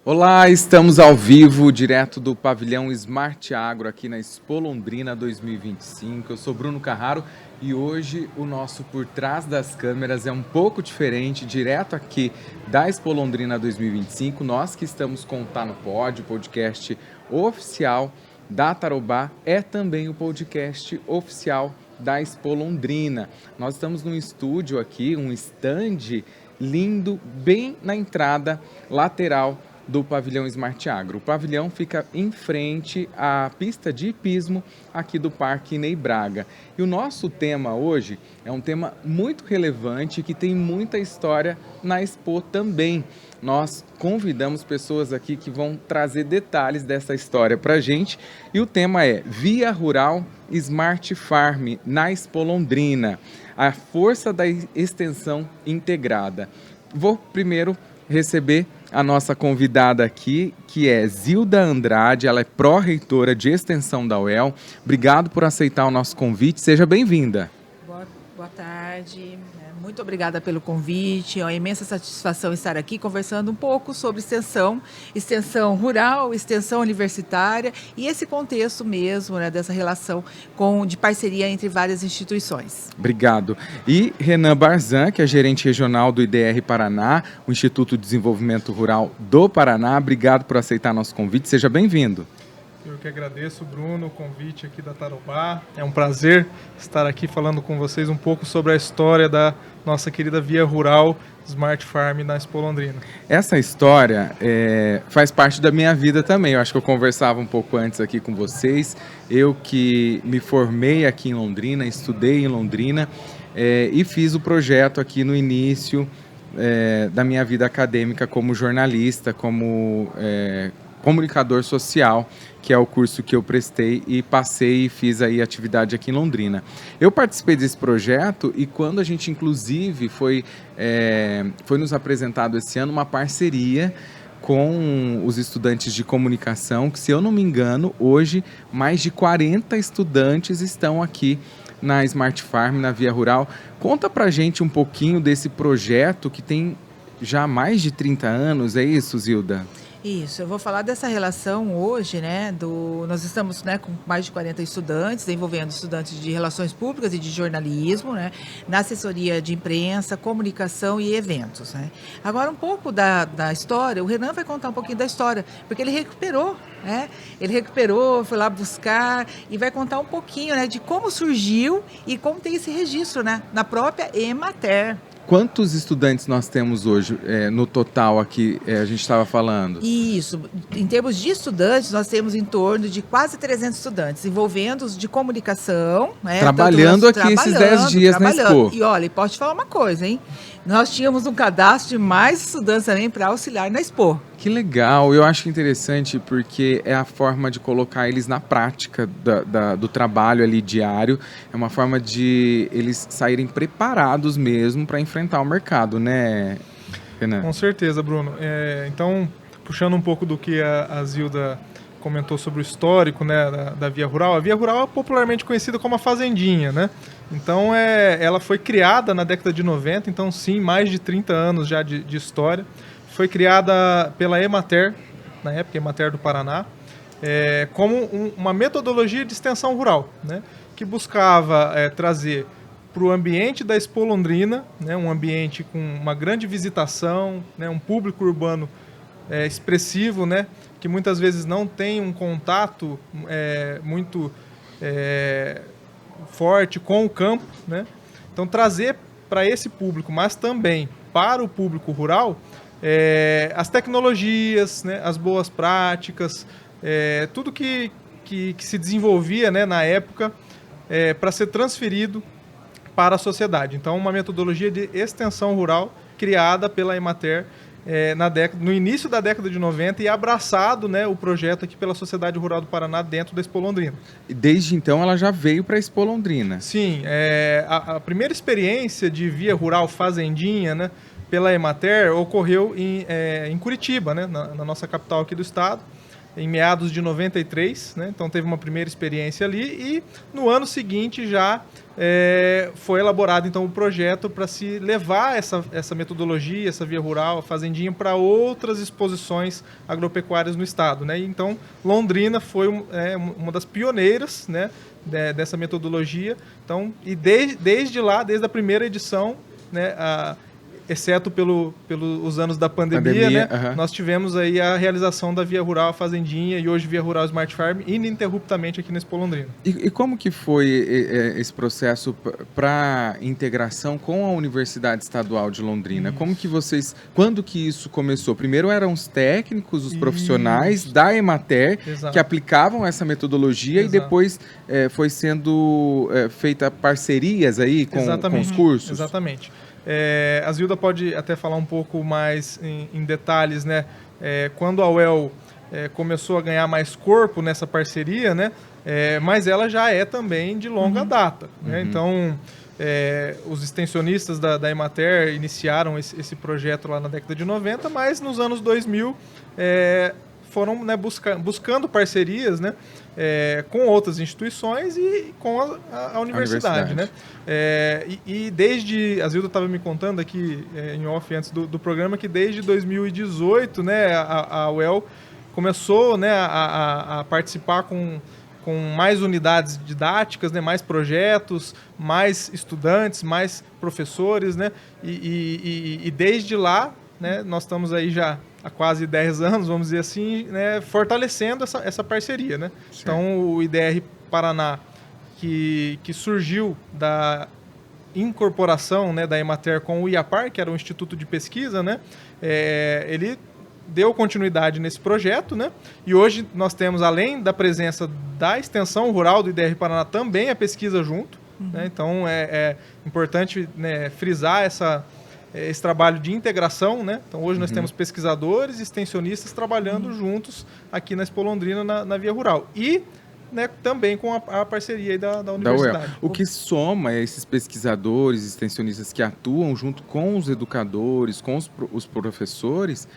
Olá, estamos ao vivo, direto do pavilhão Smart Agro aqui na Expo Londrina 2025. Eu sou Bruno Carraro e hoje o nosso Por Trás das Câmeras é um pouco diferente, direto aqui da Expo Londrina 2025. Nós que estamos com o Tá no Pod, o podcast oficial da Tarobá, é também o podcast oficial da Expo Londrina. Nós estamos num estúdio aqui, um stand lindo, bem na entrada lateral do pavilhão Smart Agro. O pavilhão fica em frente à pista de hipismo aqui do Parque Ney Braga. E o nosso tema hoje é um tema muito relevante que tem muita história na Expo também. Nós convidamos pessoas aqui que vão trazer detalhes dessa história para a gente. E o tema é Via Rural Smart Farm na Expo Londrina, a força da extensão integrada. Vou primeiro receber a nossa convidada aqui, que é Zilda Andrade, ela é pró-reitora de extensão da UEL. Obrigado por aceitar o nosso convite, seja bem-vinda. Boa tarde, muito obrigada pelo convite, é uma imensa satisfação estar aqui conversando um pouco sobre extensão rural, extensão universitária e esse contexto mesmo, né, dessa relação de parceria entre várias instituições. Obrigado. E Renan Barzan, que é gerente regional do IDR Paraná, o Instituto de Desenvolvimento Rural do Paraná, obrigado por aceitar nosso convite, seja bem-vindo. Eu que agradeço, Bruno, o convite aqui da Tarobá. É um prazer estar aqui falando com vocês um pouco sobre a história da nossa querida Via Rural Smart Farm na Expo Londrina. Essa história faz parte da minha vida também. Eu acho que eu conversava um pouco antes aqui com vocês. Eu que me formei aqui em Londrina, estudei em Londrina e fiz o projeto aqui no início da minha vida acadêmica como jornalista, como comunicador social, que é o curso que eu prestei e passei e fiz aí atividade aqui em Londrina. Eu participei desse projeto e quando a gente inclusive foi nos apresentado esse ano uma parceria com os estudantes de comunicação, que se eu não me engano, hoje mais de 40 estudantes estão aqui na Smart Farm, na Via Rural. Conta pra gente um pouquinho desse projeto que tem já mais de 30 anos, é isso, Zilda? Isso, eu vou falar dessa relação hoje, né, nós estamos, né, com mais de 40 estudantes, envolvendo estudantes de relações públicas e de jornalismo, né, na assessoria de imprensa, comunicação e eventos, né. Agora um pouco da história, o Renan vai contar um pouquinho da história, porque ele recuperou, né, foi lá buscar e vai contar um pouquinho, né, de como surgiu e como tem esse registro, né, na própria Emater. Quantos estudantes nós temos hoje no total aqui, a gente estava falando? Isso, em termos de estudantes, nós temos em torno de quase 300 estudantes, envolvendo os de comunicação. Né, trabalhando aqui esses 10 dias na Expo. E olha, posso te falar uma coisa, hein? Nós tínhamos um cadastro de mais estudantes também para auxiliar na Expo. Que legal, eu acho interessante porque é a forma de colocar eles na prática do trabalho ali diário, é uma forma de eles saírem preparados mesmo para enfrentar o mercado, né, Renan? Com certeza, Bruno. Então, puxando um pouco do que a Zilda comentou sobre o histórico, né, da Via Rural, a Via Rural é popularmente conhecida como a Fazendinha, né? Então, ela foi criada na década de 90, então sim, mais de 30 anos já de história. Foi criada pela Emater, na época Emater do Paraná, como uma metodologia de extensão rural, né, que buscava trazer para o ambiente da Expo Londrina, né, um ambiente com uma grande visitação, né, um público urbano expressivo, né, que muitas vezes não tem um contato muito forte com o campo, né? Então trazer para esse público, mas também para o público rural, as tecnologias, né, as boas práticas, tudo que se desenvolvia, né, na época para ser transferido para a sociedade. Então, uma metodologia de extensão rural criada pela Emater no início da década de 90 e abraçado, né, o projeto aqui pela Sociedade Rural do Paraná dentro da Expo Londrina. E desde então ela já veio para a Expo Londrina. Sim, a primeira experiência de Via Rural Fazendinha, né, pela Emater ocorreu em Curitiba, né, na nossa capital aqui do estado. em meados de 93, né? Então teve uma primeira experiência ali e no ano seguinte já foi elaborado então o projeto para se levar essa metodologia, essa via rural, a fazendinha, para outras exposições agropecuárias no estado, né? Então Londrina foi uma das pioneiras, né, dessa metodologia. Então, e desde lá, desde a primeira edição, né, exceto pelos anos da pandemia, né, nós tivemos aí a realização da Via Rural Fazendinha e hoje Via Rural Smart Farm ininterruptamente aqui na Expo Londrina. E como que foi esse processo para integração com a Universidade Estadual de Londrina? Como que quando que isso começou? Primeiro eram os técnicos, os profissionais da Emater que aplicavam essa metodologia e depois foi sendo feita parcerias aí com os cursos? Exatamente. A Zilda pode até falar um pouco mais em detalhes, né? Quando a UEL começou a ganhar mais corpo nessa parceria, né? Mas ela já é também de longa data, né? Então, os extensionistas da Emater iniciaram esse projeto lá na década de 90, mas nos anos 2000 foram, né, buscando parcerias, né, com outras instituições e com a universidade. Né? E desde, a Zilda estava me contando aqui em off antes do programa, que desde 2018, né, a UEL começou, né, a participar com mais unidades didáticas, né, mais projetos, mais estudantes, mais professores, né, e desde lá, né, nós estamos aí já há quase 10 anos, vamos dizer assim, né, fortalecendo essa parceria. Né? Então, o IDR Paraná, que surgiu da incorporação, né, da Emater com o IAPAR, que era um instituto de pesquisa, né, ele deu continuidade nesse projeto, né? E hoje nós temos, além da presença da extensão rural do IDR Paraná, também a pesquisa junto. Né? Então, é importante, né, frisar esse trabalho de integração, né? Então, hoje nós temos pesquisadores e extensionistas trabalhando juntos aqui na Expo Londrina, na Via Rural. E, né, também com a parceria aí da universidade. O que soma esses pesquisadores, extensionistas que atuam junto com os educadores, com os professores,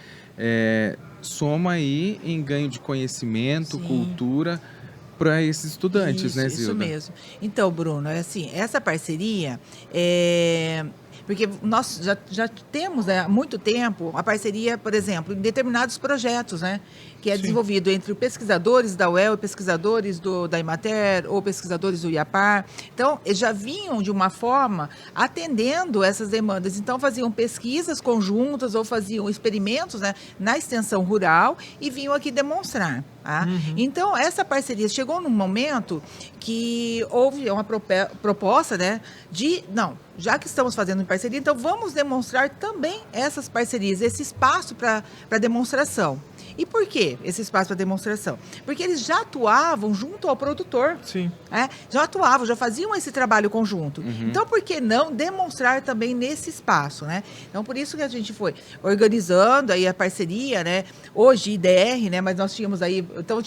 soma aí em ganho de conhecimento, cultura para esses estudantes, né, Zilda? Isso mesmo. Então, Bruno, essa parceria porque nós já temos há muito tempo a parceria, por exemplo, em determinados projetos, né? Que é desenvolvido entre pesquisadores da UEL e pesquisadores da Emater ou pesquisadores do IAPAR. Então, eles já vinham de uma forma atendendo essas demandas. Então, faziam pesquisas conjuntas ou faziam experimentos, né, na extensão rural e vinham aqui demonstrar. Tá? Então, essa parceria chegou num momento que houve uma proposta, né, já que estamos fazendo em parceria, então vamos demonstrar também essas parcerias, esse espaço para demonstração. E por que esse espaço para demonstração? Porque eles já atuavam junto ao produtor. Sim. Já atuavam, já faziam esse trabalho conjunto. Então, por que não demonstrar também nesse espaço, né? Então, por isso que a gente foi organizando aí a parceria, né? Hoje, IDR, né? Mas nós tínhamos aí... Então,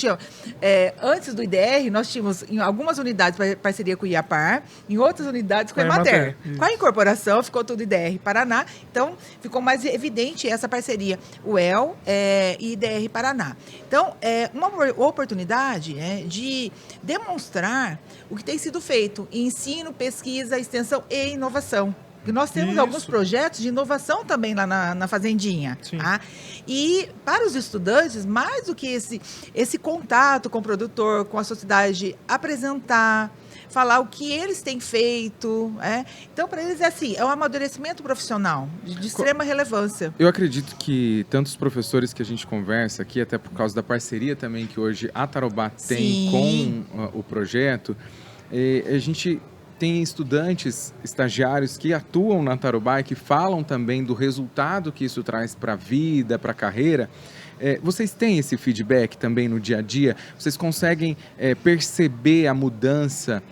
antes do IDR, nós tínhamos em algumas unidades parceria com o IAPAR, em outras unidades com a Emater. Com a incorporação, ficou tudo IDR Paraná. Então, ficou mais evidente essa parceria. UEL e IDR Paraná. Então, é uma oportunidade, né, de demonstrar o que tem sido feito em ensino, pesquisa, extensão e inovação. E nós temos alguns projetos de inovação também lá na Fazendinha. Tá? E para os estudantes, mais do que esse contato com o produtor, com a sociedade, apresentar, falar o que eles têm feito. Então, para eles é um amadurecimento profissional de extrema relevância. Eu acredito que tantos professores que a gente conversa aqui, até por causa da parceria também que hoje a Tarobá tem com o projeto, a gente tem estudantes, estagiários que atuam na Tarobá e que falam também do resultado que isso traz para a vida, para a carreira. Vocês têm esse feedback também no dia a dia? Vocês conseguem perceber a mudança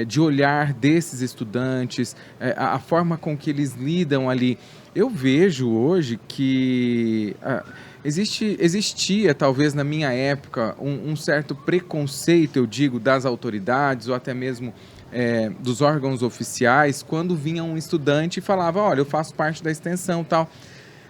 de olhar desses estudantes, a forma com que eles lidam ali? Eu vejo hoje que existia, talvez na minha época, um certo preconceito, eu digo, das autoridades ou até mesmo dos órgãos oficiais, quando vinha um estudante e falava, olha, eu faço parte da extensão e tal.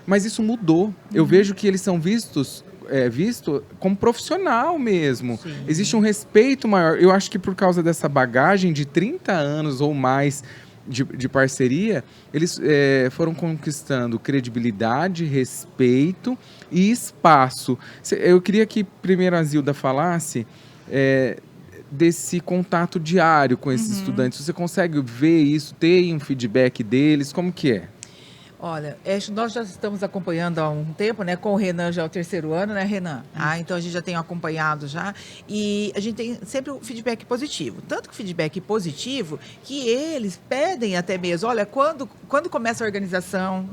Mas isso mudou. Eu vejo que eles são vistos visto como profissional mesmo. Sim. Existe um respeito maior. Eu acho que por causa dessa bagagem de 30 anos ou mais de parceria, eles foram conquistando credibilidade, respeito e espaço. Eu queria que primeiro a Zilda falasse desse contato diário com esses estudantes. Você consegue ver isso, ter um feedback deles? Como que é? Olha, nós já estamos acompanhando há um tempo, né? Com o Renan já é o 3º ano, né, Renan? Então a gente já tem acompanhado já e a gente tem sempre um feedback positivo. Tanto que feedback positivo que eles pedem até mesmo, olha, quando começa a organização,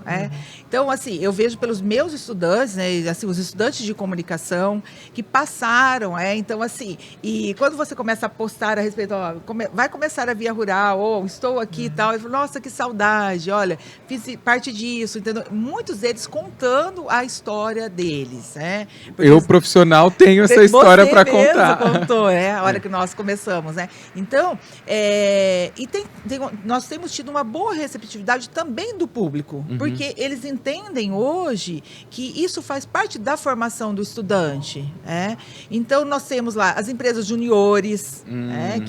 Então, assim, eu vejo pelos meus estudantes, né? Assim, os estudantes de comunicação que passaram, Então, assim, e quando você começa a postar a respeito, ó, vai começar a Via Rural, ou estou aqui e tal, eu falo, nossa, que saudade, olha, fiz parte disso, entendeu? Muitos deles contando a história deles, Porque eu, profissional, tenho essa história para contar. Você contou, a hora que nós começamos, Então, nós temos tido uma boa receptividade também do público, porque eles entendem hoje que isso faz parte da formação do estudante, Então, nós temos lá as empresas juniores,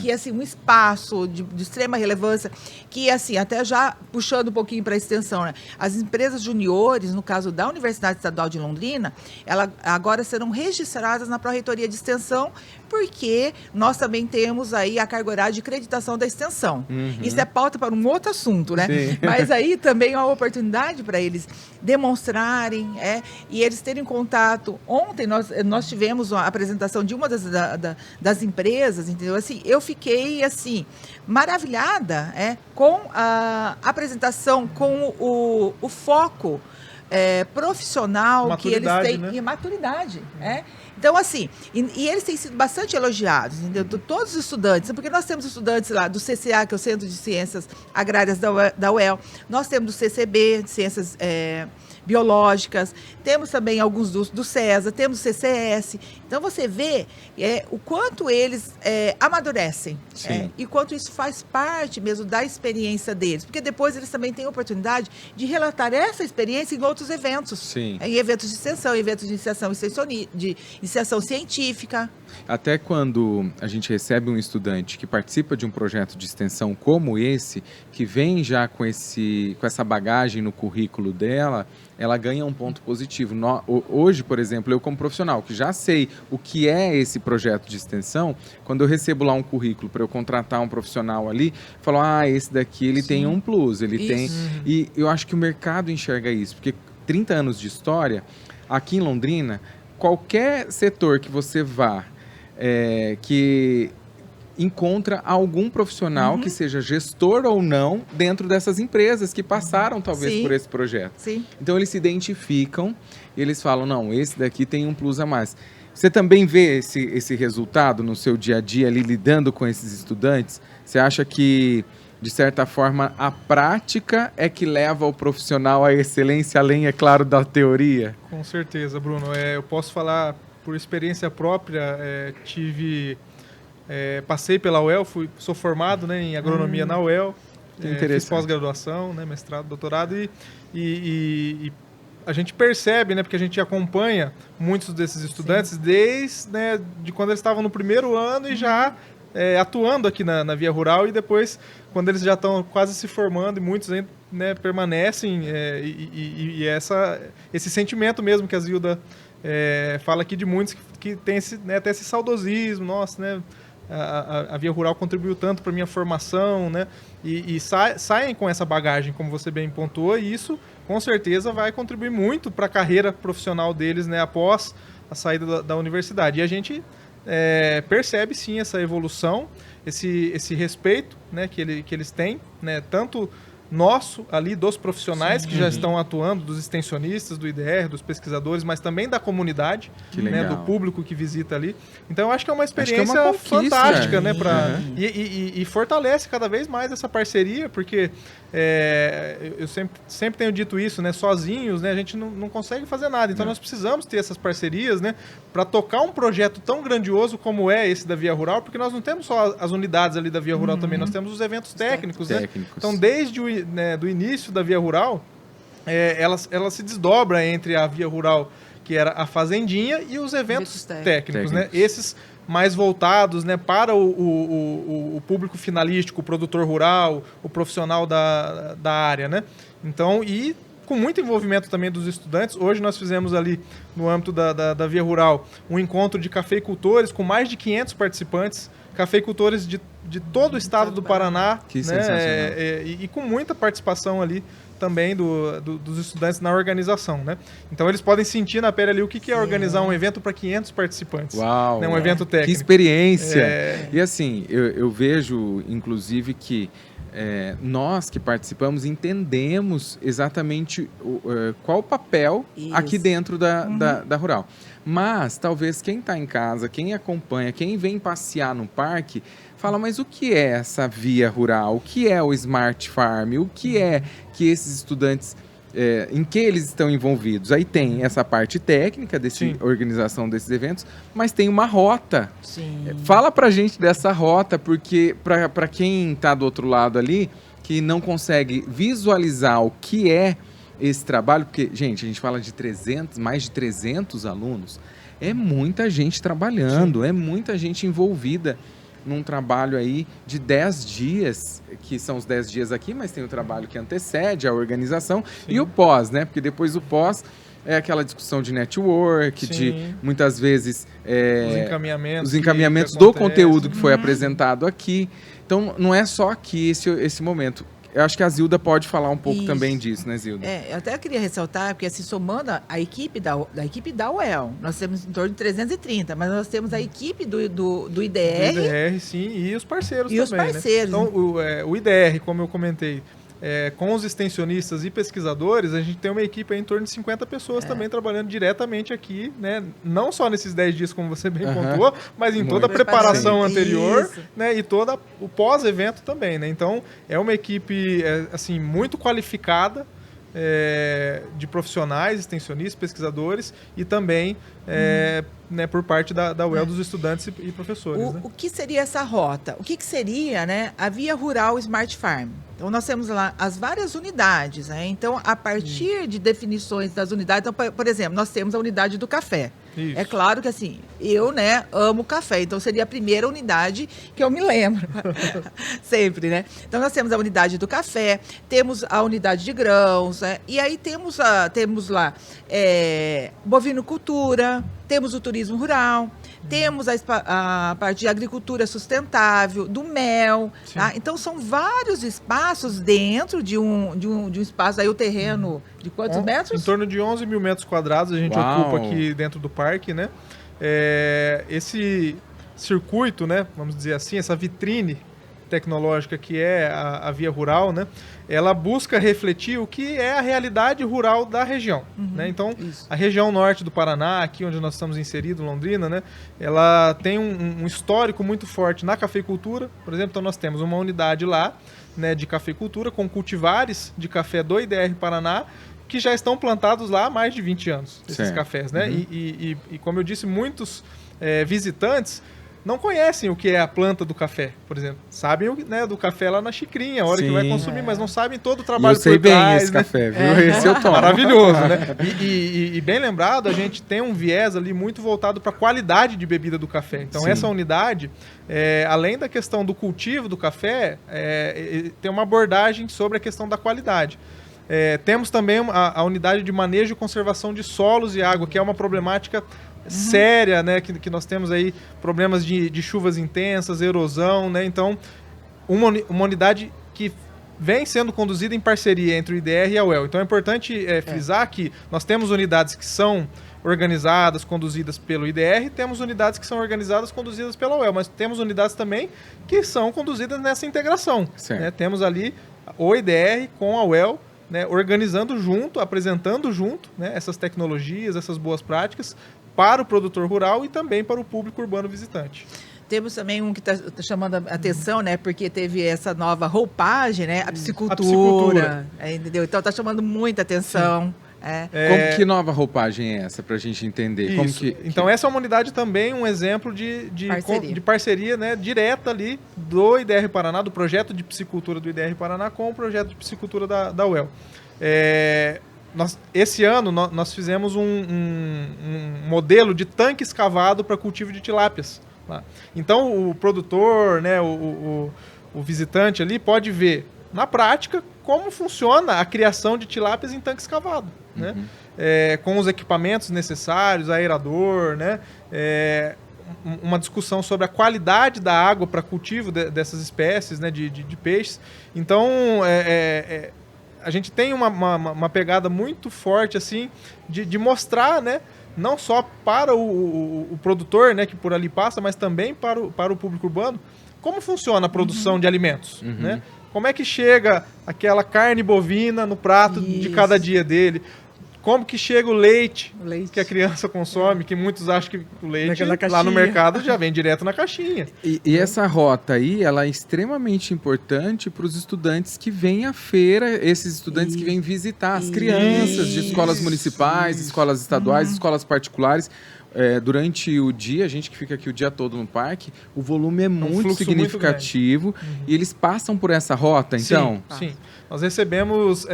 que, assim, um espaço de extrema relevância, que, assim, até já puxando um pouquinho para a extensão, As empresas juniores, no caso da Universidade Estadual de Londrina, elas agora serão registradas na Pró-Reitoria de Extensão, porque nós também temos aí a carga horária de acreditação da extensão. Isso é pauta para um outro assunto, Sim. Mas aí também é uma oportunidade para eles demonstrarem, e eles terem contato. Ontem nós tivemos a apresentação de uma das empresas, entendeu? Assim, eu fiquei, assim, maravilhada, com a apresentação, com o foco profissional que eles têm, e maturidade, Então, assim, e eles têm sido bastante elogiados, entendeu? Todos os estudantes, porque nós temos estudantes lá do CCA, que é o Centro de Ciências Agrárias da UEL, nós temos do CCB, de Ciências Biológicas, temos também alguns do CESA, temos do CCS. Então, você vê o quanto eles amadurecem, e quanto isso faz parte mesmo da experiência deles, porque depois eles também têm a oportunidade de relatar essa experiência em outros eventos, Sim. Em eventos de extensão, eventos de iniciação científica. Até quando a gente recebe um estudante que participa de um projeto de extensão como esse, que vem já com essa bagagem no currículo dela, ela ganha um ponto positivo. Hoje, por exemplo, eu como profissional, que já sei o que é esse projeto de extensão, quando eu recebo lá um currículo para eu contratar um profissional ali, falo, esse daqui ele tem um plus, ele tem... E eu acho que o mercado enxerga isso, porque 30 anos de história, aqui em Londrina, qualquer setor que você vá, que encontra algum profissional que seja gestor ou não dentro dessas empresas que passaram talvez por esse projeto. Sim. Então eles se identificam e eles falam, não, esse daqui tem um plus a mais. Você também vê esse resultado no seu dia a dia ali lidando com esses estudantes? Você acha que, de certa forma, a prática é que leva o profissional à excelência, além, é claro, da teoria? Com certeza, Bruno. Eu posso falar por experiência própria, passei pela UEL, sou formado, em agronomia na UEL, fiz pós-graduação, mestrado, doutorado, e a gente percebe, porque a gente acompanha muitos desses estudantes desde de quando eles estavam no primeiro ano e já atuando aqui na Via Rural, e depois, quando eles já estão quase se formando, e muitos permanecem, esse sentimento mesmo que a Zilda fala aqui de muitos que tem até esse saudosismo, nossa, a Via Rural contribuiu tanto para a minha formação, e saem com essa bagagem, como você bem pontuou, e isso com certeza vai contribuir muito para a carreira profissional deles, após a saída da universidade. E a gente percebe sim essa evolução, esse respeito que eles têm, tanto nosso ali, dos profissionais que já estão atuando, dos extensionistas, do IDR, dos pesquisadores, mas também da comunidade, do público que visita ali. Então eu acho que é uma experiência fantástica, e fortalece cada vez mais essa parceria, porque eu sempre tenho dito isso, sozinhos, a gente não consegue fazer nada. Então nós precisamos ter essas parcerias, para tocar um projeto tão grandioso como é esse da Via Rural, porque nós não temos só as unidades ali da Via Rural também, nós temos os eventos técnicos, Então do início da Via Rural, ela se desdobra entre a Via Rural que era a Fazendinha e os eventos técnicos, né? Técnicos. Esses mais voltados, né, para o público finalístico, o produtor rural, o profissional da área, né? Então, e com muito envolvimento também dos estudantes. Hoje nós fizemos ali, no âmbito da Via Rural, um encontro de cafeicultores com mais de 500 participantes, cafeicultores de todo o estado do Paraná, Que né? sensacional. E com muita participação ali também dos estudantes na organização, né? Então eles podem sentir na pele ali o que é organizar um evento para 500 participantes. Uau! Né? Um evento técnico. Que experiência! É. E assim, eu vejo, inclusive, que nós que participamos entendemos exatamente qual o papel aqui dentro da Rural. Mas talvez quem está em casa, quem acompanha, quem vem passear no parque, fala, mas o que é essa Via Rural? O que é o Smart Farm? O que é que esses estudantes, em que eles estão envolvidos? Aí tem essa parte técnica dessa organização desses eventos, mas tem uma rota. Sim. Fala pra gente dessa rota, porque para quem está do outro lado ali, que não consegue visualizar o que é esse trabalho, porque, gente, a gente fala de mais de 300 alunos, é muita gente trabalhando, é muita gente envolvida num trabalho aí de 10 dias, que são os 10 dias aqui, mas tem o trabalho que antecede a organização e o pós, né? Porque depois o pós é aquela discussão de network, de muitas vezes os encaminhamentos do conteúdo que foi apresentado aqui. Então, não é só aqui esse momento. Eu acho que a Zilda pode falar um pouco também disso, né, Zilda? Eu até queria ressaltar, porque assim, somando a equipe da UEL, nós temos em torno de 330, mas nós temos a equipe do IDR. Do IDR, sim, e os parceiros também, os parceiros. Né? Então, o IDR, como eu comentei, com os extensionistas e pesquisadores, a gente tem uma equipe aí em torno de 50 pessoas também trabalhando diretamente aqui, né? Não só nesses 10 dias, como você bem pontuou, mas em toda a preparação anterior, né? E todo o pós-evento também, né? Então, é uma equipe assim, muito qualificada, de profissionais, extensionistas, pesquisadores e também né, por parte da UEL dos estudantes e professores. O que seria essa rota? O que seria, né, a Via Rural Smart Farm? Então, nós temos lá as várias unidades, né? Então, a partir de definições das unidades, então, por exemplo, nós temos a unidade do café. Isso. É claro que, assim, eu, né, amo café, então seria a primeira unidade que eu me lembro, sempre, né? Então, nós temos a unidade do café, temos a unidade de grãos, né? E aí temos lá bovinocultura, temos o turismo rural, temos a parte de agricultura sustentável, do mel, tá? Então, são vários espaços dentro de um espaço, aí o terreno de quantos metros? Em torno de 11 mil metros quadrados a gente ocupa aqui dentro do parque, né? Esse circuito, né, vamos dizer assim, essa vitrine tecnológica que é a Via Rural, né? Ela busca refletir o que é a realidade rural da região, né? Então, a região norte do Paraná, aqui onde nós estamos inseridos, Londrina, né? Ela tem um histórico muito forte na cafeicultura, por exemplo. Então, nós temos uma unidade lá, né, de cafeicultura com cultivares de café do IDR Paraná, que já estão plantados lá há mais de 20 anos, esses cafés, né? E como eu disse, muitos visitantes não conhecem o que é a planta do café, por exemplo. Sabem, né, do café lá na xicrinha, a hora que vai consumir, mas não sabem todo o trabalho por trás. Eu sei bem esse café, viu? Esse eu tomo. Maravilhoso, né? E bem lembrado, a gente tem um viés ali muito voltado para a qualidade de bebida do café. Então, essa unidade, além da questão do cultivo do café, tem uma abordagem sobre a questão da qualidade. Temos também a unidade de manejo e conservação de solos e água, que é uma problemática séria, né, que nós temos aí problemas de chuvas intensas, erosão, né? Então, uma unidade que vem sendo conduzida em parceria entre o IDR e a UEL. Então, é importante frisar que nós temos unidades que são organizadas, conduzidas pelo IDR, temos unidades que são organizadas, conduzidas pela UEL, mas temos unidades também que são conduzidas nessa integração, né? Temos ali o IDR com a UEL, né, organizando junto, apresentando junto, né, essas tecnologias, essas boas práticas para o produtor rural e também para o público urbano visitante. Temos também um que está chamando a atenção, né? Porque teve essa nova roupagem, né? A piscicultura. Entendeu? Então está chamando muita atenção. Que nova roupagem é essa, para a gente entender? Como Então, essa é uma unidade também, um exemplo de parceria, né, direta ali do IDR Paraná, do projeto de piscicultura do IDR Paraná com o projeto de piscicultura da UEL. esse ano nós fizemos um modelo de tanque escavado para cultivo de tilápias. Tá? Então o produtor, né, o visitante ali pode ver na prática como funciona a criação de tilápias em tanque escavado, né? Com os equipamentos necessários, aerador, né? Uma discussão sobre a qualidade da água para cultivo dessas espécies, né, de peixes. Então, a gente tem uma pegada muito forte assim, de mostrar, né, não só para o produtor, né, que por ali passa, mas também para o público urbano, como funciona a produção de alimentos, né? Como é que chega aquela carne bovina no prato de cada dia dele? Como que chega o leite que a criança consome, que muitos acham que o leite lá no mercado já vem direto na caixinha. E essa rota aí, ela é extremamente importante para os estudantes que vêm à feira, esses estudantes que vêm visitar as crianças de escolas municipais, escolas estaduais, escolas particulares. Durante o dia, a gente que fica aqui o dia todo no parque, o volume é muito significativo e eles passam por essa rota, então? Sim. Nós recebemos...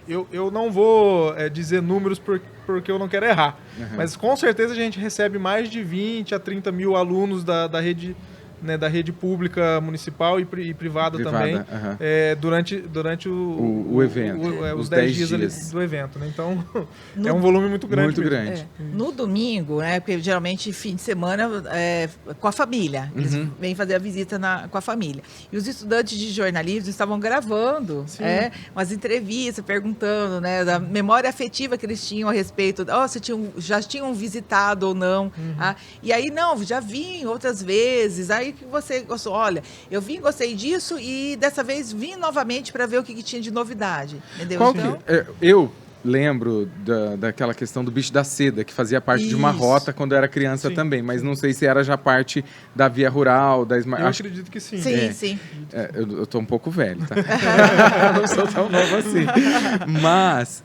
Eu não vou dizer números porque eu não quero errar, mas com certeza a gente recebe mais de 20 a 30 mil alunos da rede, né, da rede pública municipal e privada também, durante o evento, os 10 dias ali do evento, né? Então é um volume muito grande. No domingo, né, porque geralmente fim de semana com a família, eles vêm fazer a visita com a família. E os estudantes de jornalismo estavam gravando umas entrevistas, perguntando, né, da memória afetiva que eles tinham a respeito, se já tinham visitado ou não. E aí, não, já vim outras vezes, aí que você gostou? Olha, eu gostei disso e dessa vez vim novamente para ver o que tinha de novidade. Entendeu? Eu lembro daquela questão do bicho da seda, que fazia parte de uma rota quando eu era criança também, mas não sei se era já parte da Via Rural, da Smart... Eu acredito que sim. Sim. Eu tô um pouco velho, tá? Não sou tão novo assim. Mas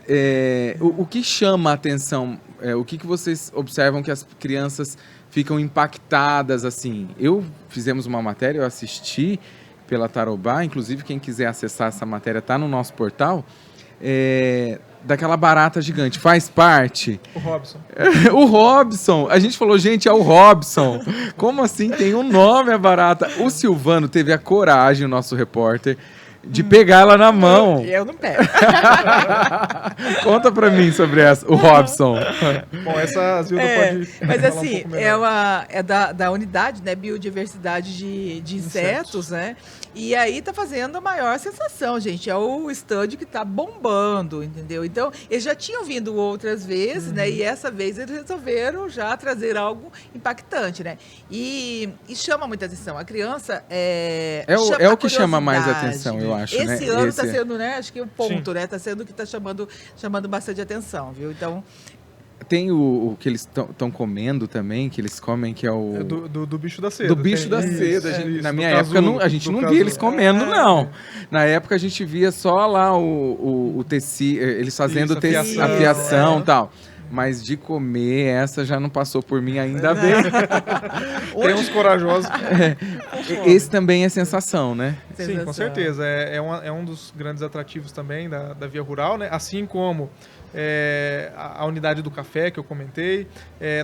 o que chama a atenção, o que vocês observam que as crianças ficam impactadas, assim? Fizemos uma matéria, eu assisti pela Tarobá, inclusive quem quiser acessar essa matéria tá no nosso portal, daquela barata gigante, faz parte? O Robson. O Robson, a gente falou, gente, é o Robson. Como assim? Tem um nome a barata. O Silvano teve a coragem, o nosso repórter, de pegar ela na mão. Eu não pego. Conta pra mim sobre o Robson. Bom, essa Zilda pode... Mas assim, é da unidade, né, biodiversidade de insetos, né? E aí tá fazendo a maior sensação, gente. É o stand que tá bombando, entendeu? Então, eles já tinham vindo outras vezes, né? E essa vez eles resolveram já trazer algo impactante, né? E chama muita atenção. A criança é o que chama mais atenção, eu acho, né? Esse ano tá sendo, né? Acho que o ponto, né? Tá sendo o que tá chamando bastante atenção, viu? Então... Tem o que eles estão comendo também, que eles comem, que é o... Do bicho da seda. Do bicho da seda. Na minha época, a gente não via eles comendo, não. Na época, a gente via só lá o tecido, eles fazendo a fiação e tal. Mas de comer, essa já não passou por mim ainda bem. Tem uns corajosos. Esse também é sensação, né? Sim, com certeza. É um dos grandes atrativos também da Via Rural, né? Assim como... a unidade do café que eu comentei.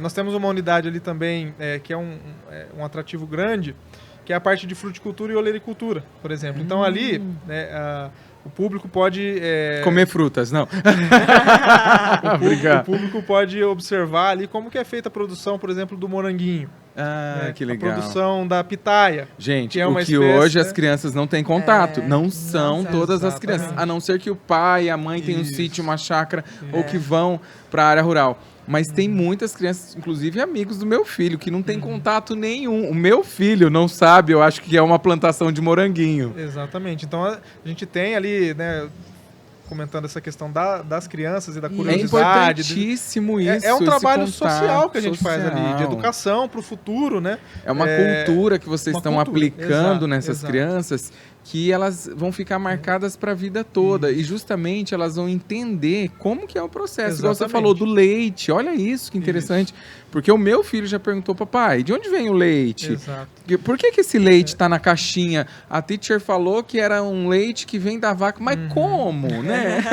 Nós temos uma unidade ali também que é um atrativo grande, que é a parte de fruticultura e olericultura, por exemplo. Então ali, né, o público pode... comer frutas, não. O público pode observar ali como que é feita a produção, por exemplo, do moranguinho. Que legal. A produção da pitaia. Gente, que é o que espécie, hoje, né? As crianças não têm contato. Não são todas as exatamente. crianças. A não ser que o pai e a mãe tenham um sítio, uma chácara, ou que vão para a área rural. Mas tem muitas crianças, inclusive amigos do meu filho, que não tem contato nenhum. O meu filho não sabe, eu acho que é uma plantação de moranguinho. Exatamente. Então a gente tem ali, né... comentando essa questão das crianças e da curiosidade. É importantíssimo isso. É um trabalho social que a gente faz ali, de educação para o futuro, né? É uma cultura que vocês estão aplicando nessas exato. Crianças, que elas vão ficar marcadas para a vida toda. E justamente elas vão entender como que é o processo. Igual você falou do leite. Olha isso, que interessante. Porque o meu filho já perguntou, papai, de onde vem o leite? Exato. Por que esse leite está na caixinha? A teacher falou que era um leite que vem da vaca. Mas como, né? né?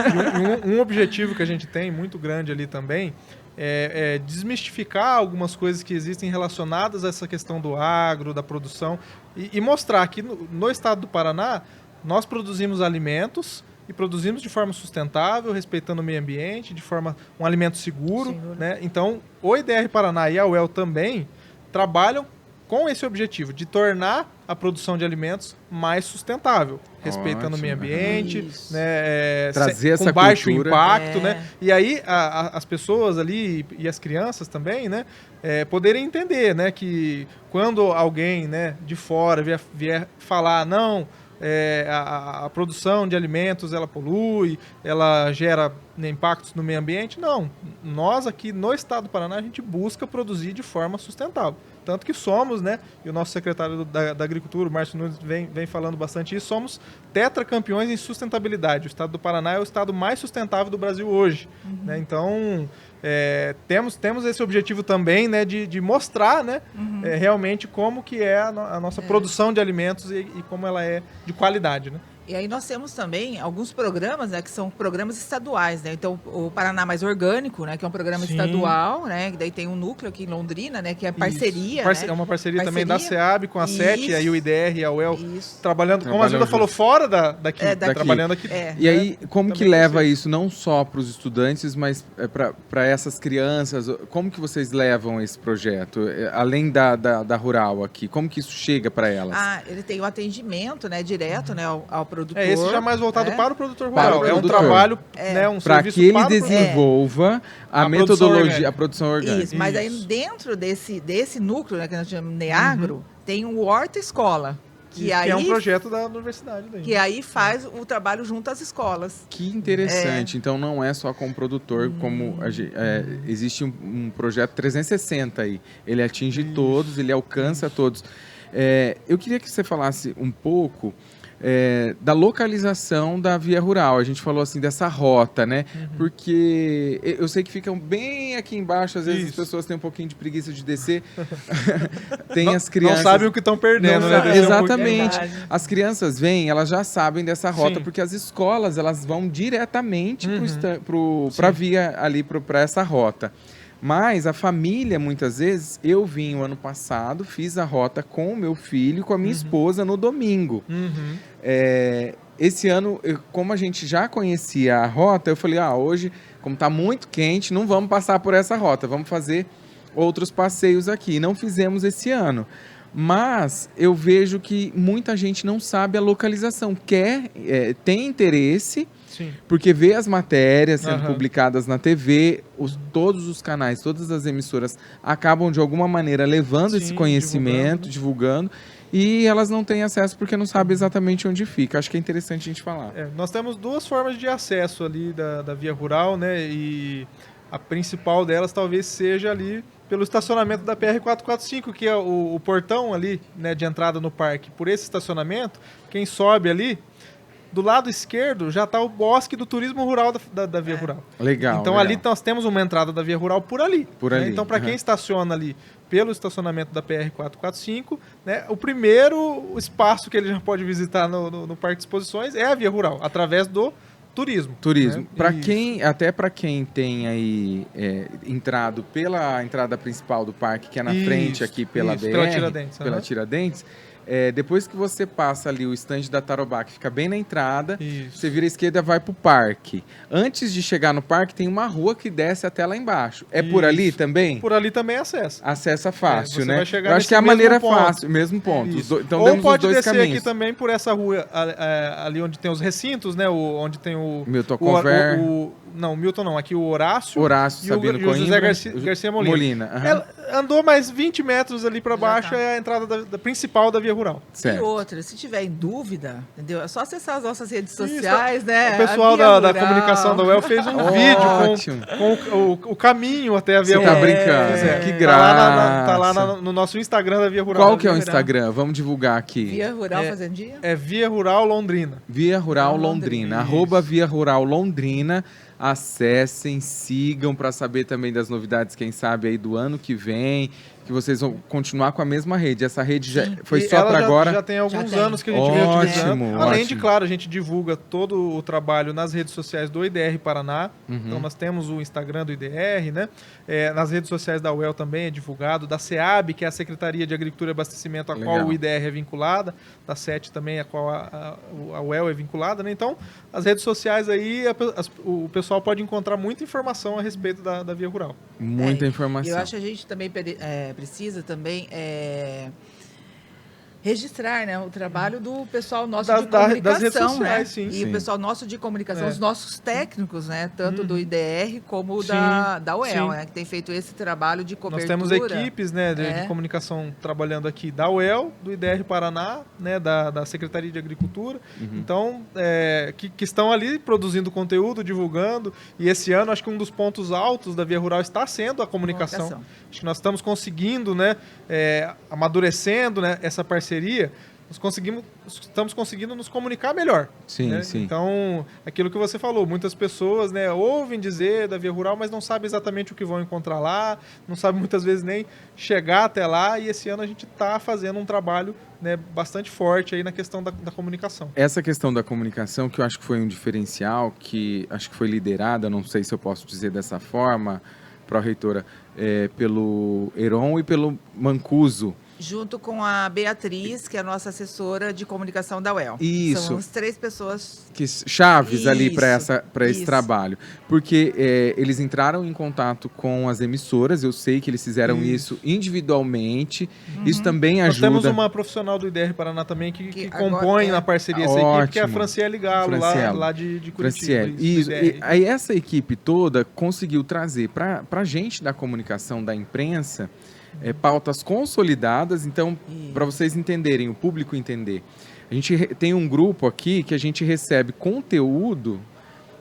Um objetivo que a gente tem muito grande ali também é desmistificar algumas coisas que existem relacionadas a essa questão do agro, da produção, e mostrar que no estado do Paraná nós produzimos alimentos e produzimos de forma sustentável, respeitando o meio ambiente, de forma um alimento seguro, né? Então, o IDR Paraná e a UEL também trabalham com esse objetivo de tornar a produção de alimentos mais sustentável, respeitando o meio ambiente, né, trazer essa com baixo cultura. impacto, né? E aí as pessoas ali e as crianças também, né, poderem entender, né, que quando alguém, né, de fora vier falar, não, a produção de alimentos ela polui, ela gera impactos no meio ambiente, não. Nós aqui no estado do Paraná a gente busca produzir de forma sustentável. Tanto que somos, né, e o nosso secretário da Agricultura, o Márcio Nunes, vem falando bastante isso, somos tetracampeões em sustentabilidade. O estado do Paraná é o estado mais sustentável do Brasil hoje. Né? Então, temos esse objetivo também, né, de mostrar, né, realmente como que é a nossa produção de alimentos e como ela é de qualidade, né? E aí nós temos também alguns programas, né, que são programas estaduais, né? Então, o Paraná Mais Orgânico, né, que é um programa estadual, né? Que daí tem um núcleo aqui em Londrina, né, que é parceria, né? É uma parceria também da SEAB com a SET, e aí o IDR e a UEL trabalhando, como a Zilda junto. falou, fora daqui, trabalhando aqui. E aí, como que também leva isso não só para os estudantes, mas para essas crianças? Como que vocês levam esse projeto? Além da Rural aqui, como que isso chega para elas? Ele tem o atendimento, né, direto, né, ao produtor. Esse já é mais voltado para o produtor Para rural. o É um produtor. trabalho, né, um para serviço que ele para o desenvolva a metodologia, a produção orgânica. Isso, mas aí dentro desse núcleo, né, que nós chamamos NEAGRO, tem o Horta Escola. Que é um projeto da universidade. Daí. Que aí faz o trabalho junto às escolas. Que interessante. Então não é só com o produtor, como existe um projeto 360 aí. Ele atinge todos, ele alcança todos. Eu queria que você falasse um pouco da localização da via rural. A gente falou assim dessa rota, né? Porque eu sei que ficam bem aqui embaixo, às vezes as pessoas têm um pouquinho de preguiça de descer. Tem as crianças... Não sabem o que estão perdendo, né? Exatamente. As crianças vêm, elas já sabem dessa rota, porque as escolas, elas vão diretamente para a via ali, para essa rota. Mas a família, muitas vezes, eu vim o ano passado, fiz a rota com o meu filho e com a minha esposa no domingo. Esse ano, como a gente já conhecia a rota, eu falei, hoje, como está muito quente, não vamos passar por essa rota, vamos fazer outros passeios aqui. Não fizemos esse ano. Mas eu vejo que muita gente não sabe a localização, tem interesse... Sim. Porque vê as matérias sendo publicadas na TV, todos os canais, todas as emissoras acabam de alguma maneira levando esse conhecimento, divulgando, e elas não têm acesso porque não sabem exatamente onde fica. Acho que é interessante a gente falar. Nós temos duas formas de acesso ali da via rural, né? E a principal delas talvez seja ali pelo estacionamento da PR-445, que é o portão ali, né, de entrada no parque. Por esse estacionamento, quem sobe ali, do lado esquerdo já está o bosque do turismo rural da via rural. Legal. Então ali nós temos uma entrada da via rural por ali. Né? Então para quem estaciona ali pelo estacionamento da PR-445, né, o primeiro espaço que ele já pode visitar no Parque de Exposições é a via rural, através do turismo. Né? Para quem tem aí entrado pela entrada principal do parque, que é na frente aqui pela BR, pela Tiradentes, depois que você passa ali o estande da Tarobá, que fica bem na entrada, você vira à esquerda e vai pro parque. Antes de chegar no parque, tem uma rua que desce até lá embaixo. Por ali também? Por ali também acessa. Acessa fácil, né? Eu acho que é a maneira fácil, mesmo ponto. Então ou pode os dois descer caminhos. aqui também por essa rua, ali onde tem os recintos, né? Onde tem o... Milton Conver. Não, Milton não. Aqui o Horácio Sabino e o José Garcia Molina. Andou mais 20 metros ali para baixo, é a entrada principal da via rural. Certo. E outra, se tiver em dúvida, entendeu? É só acessar as nossas redes sociais, né? O pessoal da comunicação da UEL fez um vídeo com o caminho até a via rural. Você tá brincando? Que graça. Tá lá no nosso Instagram da Via Rural. Qual que é o Instagram? Vamos divulgar aqui. Via Rural Fazendinha? Via Rural Londrina. Via Rural Londrina. @Via Rural Londrina. Acessem, sigam para saber também das novidades, quem sabe, aí do ano que vem, que que vocês vão continuar com a mesma rede. Essa rede já foi E só ela para agora? Já tem alguns Já tem. anos que a gente vem utilizando. Ótimo, Além de, ótimo. claro, a gente divulga todo o trabalho nas redes sociais do IDR Paraná. Então, nós temos o Instagram do IDR, né? Nas redes sociais da UEL também é divulgado. Da SEAB, que é a Secretaria de Agricultura e Abastecimento, a Legal. qual o IDR é vinculada. Da SET também, a qual a UEL é vinculada, né? Então, as redes sociais aí, o pessoal pode encontrar muita informação a respeito da Via Rural. Muita E informação. eu acho que a gente também precisa também registrar, né, o trabalho do pessoal nosso de comunicação, das redes sociais, né? sim. E Sim. o pessoal nosso de comunicação, É. os nossos técnicos, né, tanto do IDR como Sim, da UEL, sim. né, que tem feito esse trabalho de cobertura. Nós temos equipes, né, de É. comunicação trabalhando aqui da UEL, do IDR Paraná, né, da Secretaria de Agricultura. Então, que estão ali produzindo conteúdo, divulgando. E esse ano, acho que um dos pontos altos da Via Rural está sendo a comunicação. Acho que nós estamos conseguindo, né, amadurecendo, né, essa parceria. Estamos conseguindo nos comunicar melhor. Sim, né? sim. Então, aquilo que você falou, muitas pessoas, né, ouvem dizer da Via Rural, mas não sabem exatamente o que vão encontrar lá, não sabem muitas vezes nem chegar até lá, e esse ano a gente está fazendo um trabalho, né, bastante forte aí na questão da comunicação. Essa questão da comunicação, que eu acho que foi um diferencial, que acho que foi liderada, não sei se eu posso dizer dessa forma, pró-reitora, pelo Heron e pelo Mancuso. Junto com a Beatriz, que é a nossa assessora de comunicação da UEL. Isso. São as 3 pessoas. Chaves ali para Isso, esse isso. trabalho. Porque eles entraram em contato com as emissoras, eu sei que eles fizeram isso individualmente. Isso também Nós ajuda. temos uma profissional do IDR Paraná também que Que compõe agora na parceria essa Ótimo. equipe, que é a Franciele Galo, Franciele. lá de Curitiba. Franciele. do Isso. IDR. Aí essa equipe toda conseguiu trazer para a gente da comunicação, da imprensa, pautas consolidadas. Então, para vocês entenderem, o público entender, a gente tem um grupo aqui que a gente recebe conteúdo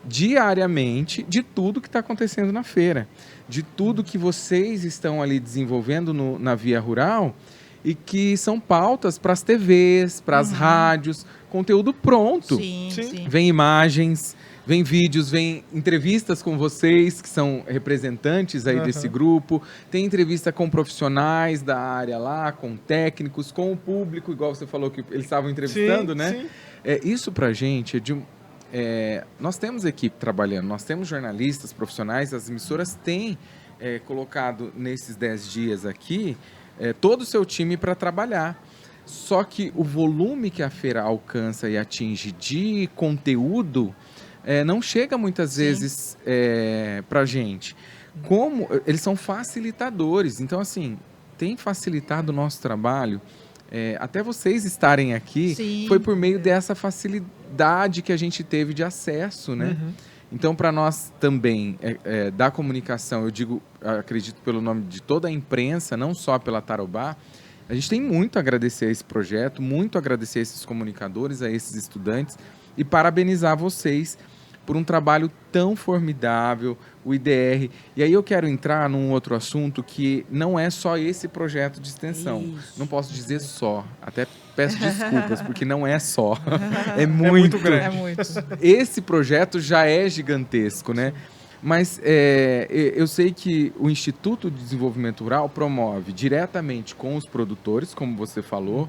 diariamente de tudo que está acontecendo na feira, de tudo que vocês estão ali desenvolvendo na Via Rural e que são pautas para as TVs, para as rádios, conteúdo pronto. Sim, Sim. sim. Vem imagens, vem vídeos, vem entrevistas com vocês, que são representantes aí desse grupo. Tem entrevista com profissionais da área lá, com técnicos, com o público, igual você falou que eles estavam entrevistando, Sim, né? sim. Isso pra gente é de um... nós temos equipe trabalhando, nós temos jornalistas profissionais, as emissoras têm colocado nesses 10 dias aqui todo o seu time para trabalhar. Só que o volume que a feira alcança e atinge de conteúdo não chega muitas vezes para a gente. Como eles são facilitadores, então assim, tem facilitado o nosso trabalho. Até vocês estarem aqui, Sim. foi por meio dessa facilidade que a gente teve de acesso, né? Então, para nós também, da comunicação, eu digo, acredito pelo nome de toda a imprensa, não só pela Tarobá, a gente tem muito a agradecer a esse projeto, muito a agradecer a esses comunicadores, a esses estudantes, e parabenizar vocês por um trabalho tão formidável, o IDR. E aí eu quero entrar num outro assunto que não é só esse projeto de extensão. Isso. Não posso dizer só, até peço desculpas, porque não é só. É muito muito grande. É muito. Esse projeto já é gigantesco, né? Mas eu sei que o Instituto de Desenvolvimento Rural promove diretamente com os produtores, como você falou,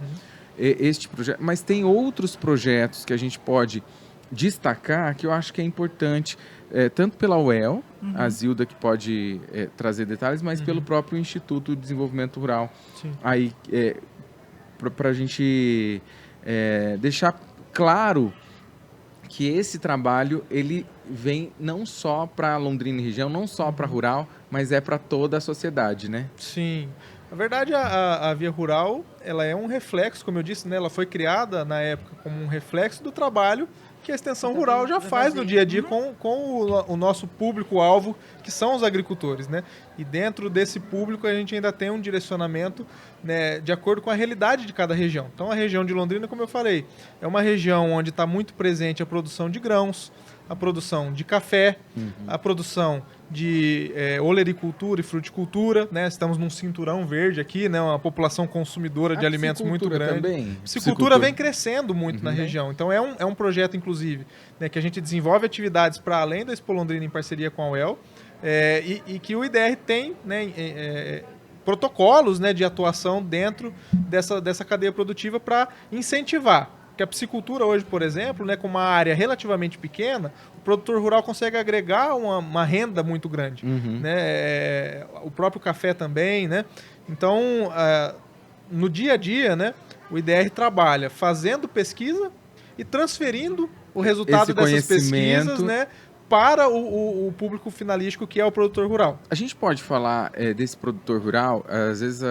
este projeto, mas tem outros projetos que a gente pode destacar que eu acho que é importante, tanto pela UEL, a Zilda que pode trazer detalhes, mas pelo próprio Instituto de Desenvolvimento Rural. Sim. Aí, para a gente deixar claro que esse trabalho ele vem não só para Londrina e região, não só para rural, mas para toda a sociedade, né? Sim. Na verdade, a Via Rural, ela é um reflexo, como eu disse, né? Ela foi criada na época como um reflexo do trabalho que a extensão rural já faz no dia a dia com o nosso público-alvo, que são os agricultores, né? E dentro desse público a gente ainda tem um direcionamento, né, de acordo com a realidade de cada região. Então a região de Londrina, como eu falei, é uma região onde está muito presente a produção de grãos, a produção de café, a produção de olericultura e fruticultura, né? Estamos num cinturão verde aqui, né? Uma população consumidora de alimentos muito grande. Também. Piscicultura vem crescendo muito na região. Então é um projeto, inclusive, né, que a gente desenvolve atividades para além da Expo Londrina em parceria com a UEL, e que o IDR tem, né, protocolos, né, de atuação dentro dessa cadeia produtiva para incentivar. Porque a piscicultura hoje, por exemplo, né, com uma área relativamente pequena, o produtor rural consegue agregar uma renda muito grande. Né? O próprio café também, né? Então, no dia a dia, né, o IDR trabalha fazendo pesquisa e transferindo o resultado dessas pesquisas, né, para o público finalístico, que é o produtor rural. A gente pode falar desse produtor rural, às vezes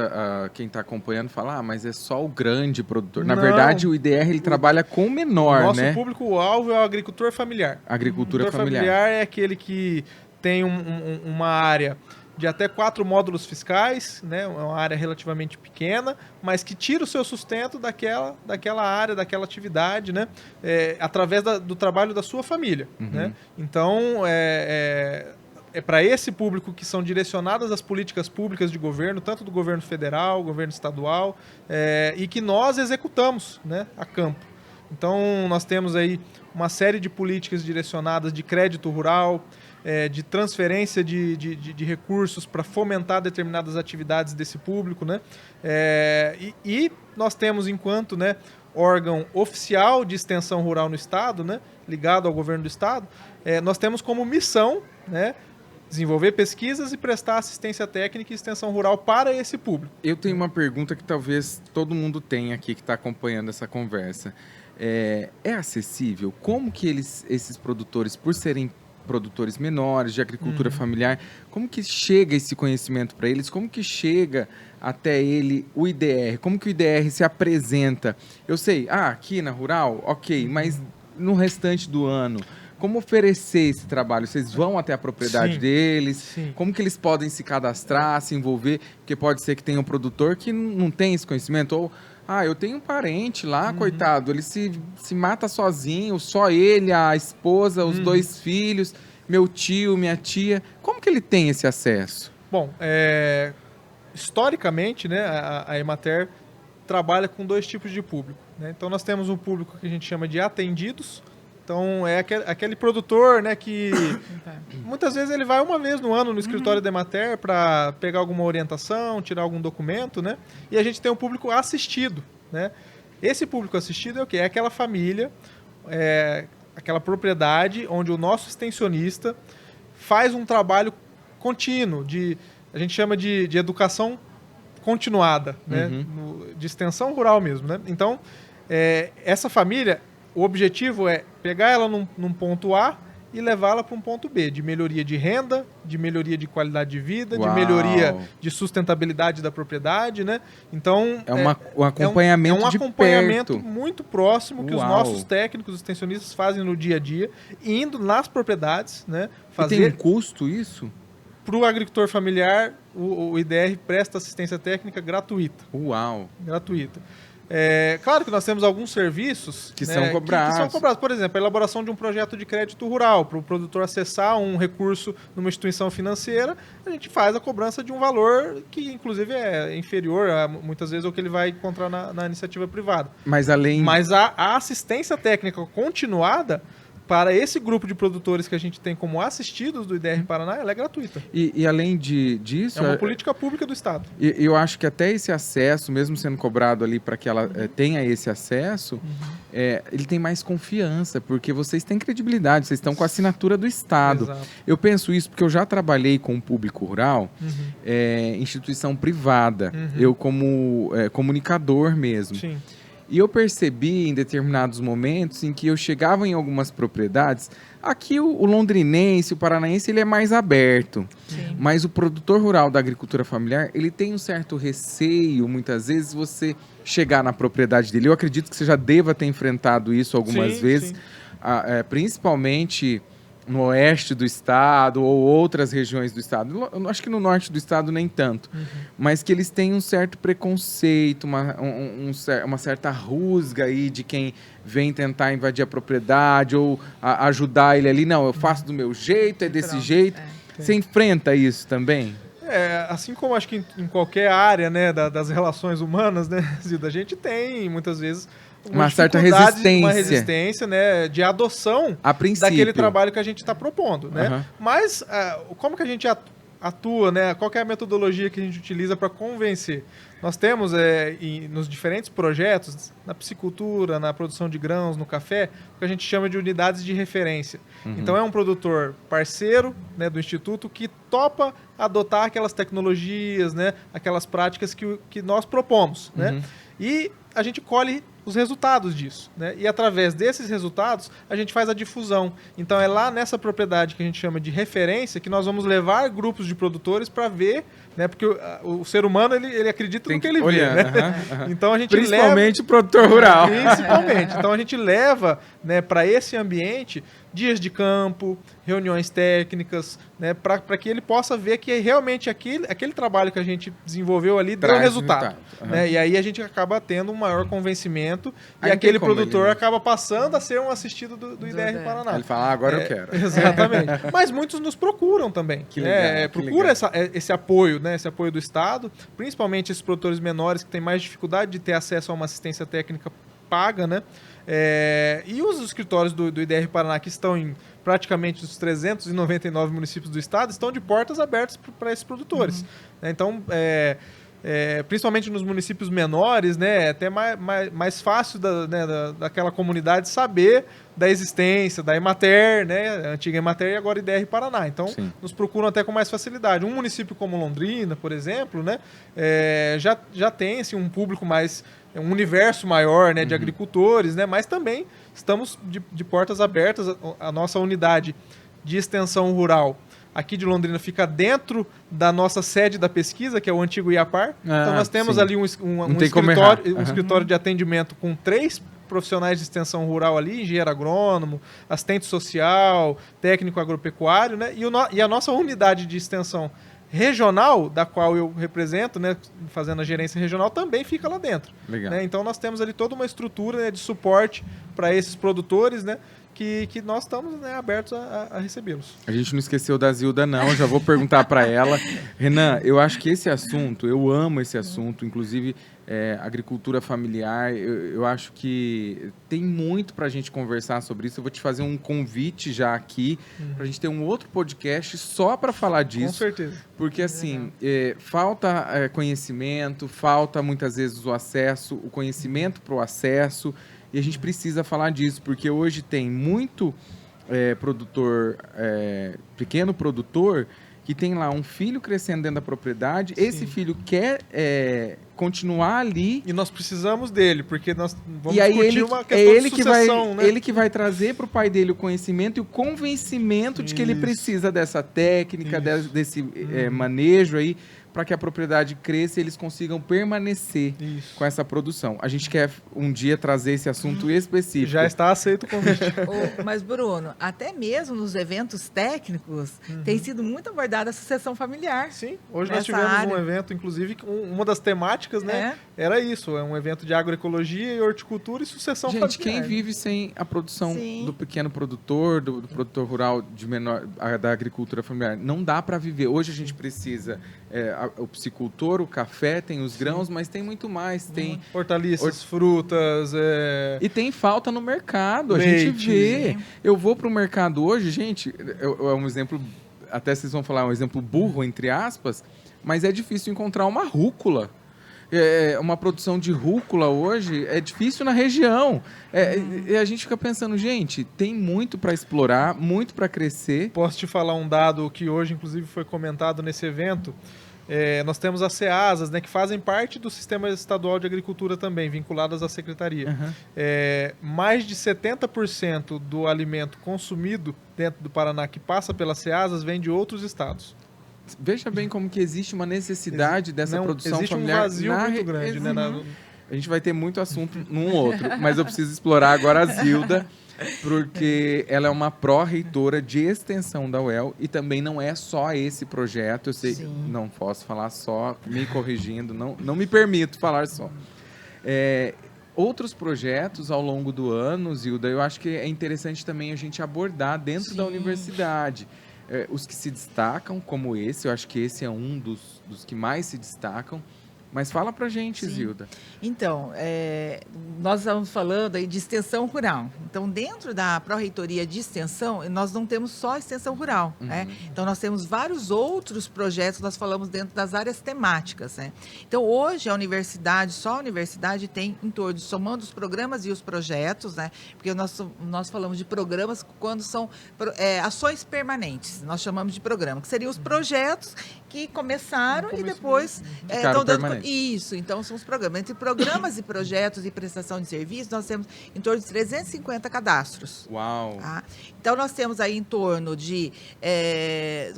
quem está acompanhando fala, mas é só o grande produtor. Na verdade, o IDR ele trabalha com o menor, nosso né? Nosso público-alvo é o agricultor familiar. Agricultura familiar. O agricultor familiar é aquele que tem uma área de até 4 módulos fiscais, né, uma área relativamente pequena, mas que tira o seu sustento daquela área, daquela atividade, né, através do trabalho da sua família. Né? Então, é para esse público que são direcionadas as políticas públicas de governo, tanto do governo federal, governo estadual, e que nós executamos, né, a campo. Então, nós temos aí uma série de políticas direcionadas de crédito rural, de transferência de recursos para fomentar determinadas atividades desse público, né? E nós temos, enquanto, né, órgão oficial de extensão rural no Estado, né, ligado ao governo do Estado, nós temos como missão, né, desenvolver pesquisas e prestar assistência técnica e extensão rural para esse público. Eu tenho uma pergunta que talvez todo mundo tenha aqui que está acompanhando essa conversa. É acessível? Como que esses produtores, por serem produtores menores, de agricultura familiar, como que chega esse conhecimento para eles? Como que chega até ele o IDR? Como que o IDR se apresenta? Eu sei, aqui na Rural, ok, mas no restante do ano, como oferecer esse trabalho? Vocês vão até a propriedade deles? Sim. Como que eles podem se cadastrar, se envolver? Porque pode ser que tenha um produtor que não tem esse conhecimento, ou eu tenho um parente lá, coitado, ele se mata sozinho, só ele, a esposa, os 2 filhos, meu tio, minha tia. Como que ele tem esse acesso? Bom, historicamente, né, a Emater trabalha com 2 tipos de público. Né? Então, nós temos um público que a gente chama de atendidos. Então, é aquele produtor, né, que muitas vezes ele vai uma vez no ano no escritório da Emater para pegar alguma orientação, tirar algum documento, né? E a gente tem um público assistido, né? Esse público assistido é o quê? É aquela família, aquela propriedade onde o nosso extensionista faz um trabalho contínuo, a gente chama de educação continuada, né? De extensão rural mesmo, né? Então, essa família, o objetivo é pegar ela num ponto A e levá-la para um ponto B, de melhoria de renda, de melhoria de qualidade de vida, de melhoria de sustentabilidade da propriedade, né? Então, um acompanhamento de acompanhamento perto. muito próximo que os nossos técnicos extensionistas fazem no dia a dia, indo nas propriedades, né? E tem um custo isso? Para o agricultor familiar, o IDR presta assistência técnica gratuita. Uau! Gratuita. Claro que nós temos alguns serviços que são cobrados. Que são cobrados. Por exemplo, a elaboração de um projeto de crédito rural. Para o produtor acessar um recurso numa instituição financeira, a gente faz a cobrança de um valor que, inclusive, é inferior, muitas vezes, ao que ele vai encontrar na iniciativa privada. Mas a assistência técnica continuada para esse grupo de produtores que a gente tem como assistidos do IDR Paraná, ela é gratuita. E além disso... É uma política pública do Estado. E eu acho que até esse acesso, mesmo sendo cobrado ali para que ela tenha esse acesso, ele tem mais confiança, porque vocês têm credibilidade, vocês estão com a assinatura do Estado. Exato. Eu penso isso porque eu já trabalhei com o público rural, instituição privada, eu como comunicador mesmo. Sim. E eu percebi em determinados momentos em que eu chegava em algumas propriedades, aqui o londrinense, o paranaense, ele é mais aberto. Sim. Mas o produtor rural da agricultura familiar, ele tem um certo receio, muitas vezes, você chegar na propriedade dele. Eu acredito que você já deva ter enfrentado isso algumas vezes, principalmente no oeste do estado ou outras regiões do estado. Eu acho que no norte do estado nem tanto. Mas que eles têm um certo preconceito, uma certa rusga aí de quem vem tentar invadir a propriedade ou ajudar ele ali. Não, eu faço do meu jeito, é desse jeito. Você enfrenta isso também? Assim como acho que em qualquer área, né, das relações humanas, né, Zilda, a gente tem muitas vezes uma certa resistência. Uma resistência, né, de adoção daquele trabalho que a gente está propondo. Né? Mas como que a gente atua, né? Qual que é a metodologia que a gente utiliza para convencer? Nós temos nos diferentes projetos, na piscicultura, na produção de grãos, no café, o que a gente chama de unidades de referência. Então é um produtor parceiro, né, do Instituto que topa adotar aquelas tecnologias, né, aquelas práticas que nós propomos, né? E a gente colhe os resultados disso, né? E através desses resultados a gente faz a difusão. Então é lá nessa propriedade que a gente chama de referência que nós vamos levar grupos de produtores para ver, né? Porque o ser humano ele acredita no que ele vê, né? Então a gente principalmente o produtor rural. Principalmente. Então a gente leva, né, para esse ambiente dias de campo, reuniões técnicas, né, para que ele possa ver que realmente aquele trabalho que a gente desenvolveu ali deu resultado. Né? E aí a gente acaba tendo um maior convencimento e aquele produtor acaba passando a ser um assistido do IDR Paraná. Ele fala, agora eu quero. Exatamente. Mas muitos nos procuram também. Que legal, procura esse apoio, né, esse apoio do Estado, principalmente esses produtores menores que têm mais dificuldade de ter acesso a uma assistência técnica paga, né? E os escritórios do IDR Paraná, que estão em praticamente os 399 municípios do estado, estão de portas abertas para esses produtores. Então, principalmente nos municípios menores, né, é até mais fácil daquela comunidade saber da existência da Emater, né, a antiga Emater e agora IDR Paraná. Então, nos procuram até com mais facilidade. Um município como Londrina, por exemplo, né, já tem assim, um público mais... um universo maior, né, de agricultores, né, mas também estamos de portas abertas. A nossa unidade de extensão rural aqui de Londrina fica dentro da nossa sede da pesquisa, que é o antigo IAPAR. Então nós temos ali um escritório de atendimento com 3 profissionais de extensão rural ali, engenheiro agrônomo, assistente social, técnico agropecuário, né, e a nossa unidade de extensão regional, da qual eu represento, né, fazendo a gerência regional, também fica lá dentro. Né? Então nós temos ali toda uma estrutura, né, de suporte para esses produtores, né, que nós estamos, né, abertos a recebê-los. A gente não esqueceu da Zilda, não. Já vou perguntar para ela. Renan, eu acho que esse assunto, eu amo esse assunto, inclusive agricultura familiar, eu acho que tem muito para a gente conversar sobre isso. Eu vou te fazer um convite já aqui para a gente ter um outro podcast só para falar disso. Com certeza. Porque, assim, falta conhecimento, falta muitas vezes o acesso, o conhecimento para o acesso, e a gente precisa falar disso, porque hoje tem muito produtor, pequeno produtor, que tem lá um filho crescendo dentro da propriedade. Sim. Esse filho quer continuar ali. E nós precisamos dele, porque nós vamos e aí discutir uma questão de sucessão, né? Ele que vai trazer para o pai dele o conhecimento e o convencimento de que ele precisa dessa técnica, desse manejo aí, para que a propriedade cresça e eles consigam permanecer com essa produção. A gente quer um dia trazer esse assunto específico. Já está aceito o convite. Mas, Bruno, até mesmo nos eventos técnicos tem sido muito abordada a sucessão familiar. Sim, hoje nós tivemos um evento, inclusive, uma das temáticas, né, era isso, um evento de agroecologia e horticultura e sucessão familiar. Gente, quem vive sem a produção do pequeno produtor, do produtor rural da agricultura familiar, não dá para viver. Hoje a gente precisa... o piscicultor, o café, tem os grãos, mas tem muito mais. Tem hortaliças, frutas. E tem falta no mercado, leite, a gente vê. Eu vou para o mercado hoje, gente, é um exemplo, até vocês vão falar, um exemplo burro, entre aspas, mas é difícil encontrar uma rúcula. Uma produção de rúcula hoje é difícil na região. E a gente fica pensando, gente, tem muito para explorar, muito para crescer. Posso te falar um dado que hoje, inclusive, foi comentado nesse evento. Nós temos as CEASAs, né, que fazem parte do Sistema Estadual de Agricultura também, vinculadas à Secretaria. Mais de 70% do alimento consumido dentro do Paraná que passa pelas CEASAs vem de outros estados. Veja bem como que existe uma necessidade dessa produção familiar. Existe um vazio muito grande. Né, A gente vai ter muito assunto num outro, mas eu preciso explorar agora a Zilda, porque ela é uma pró-reitora de extensão da UEL e também não é só esse projeto. Eu sei, não posso falar só, me corrigindo, não me permito falar só. Outros projetos ao longo do ano, Zilda, eu acho que é interessante também a gente abordar dentro da universidade. Os que se destacam, como esse, eu acho que esse é um dos que mais se destacam, Mas fala pra gente, Sim. Zilda. Então, nós estamos falando aí de extensão rural. Então, dentro da Pró-Reitoria de Extensão, nós não temos só extensão rural, né? Então, nós temos vários outros projetos, nós falamos dentro das áreas temáticas, né? Então, hoje, a universidade, só a universidade tem em torno, somando os programas e os projetos, né? Porque nós falamos de programas quando são ações permanentes, nós chamamos de programa, que seriam os projetos que começaram e depois estão dando... Isso, então são os programas. Entre programas e projetos e prestação de serviço, nós temos em torno de 350 cadastros. Uau! Tá? Então, nós temos aí em torno de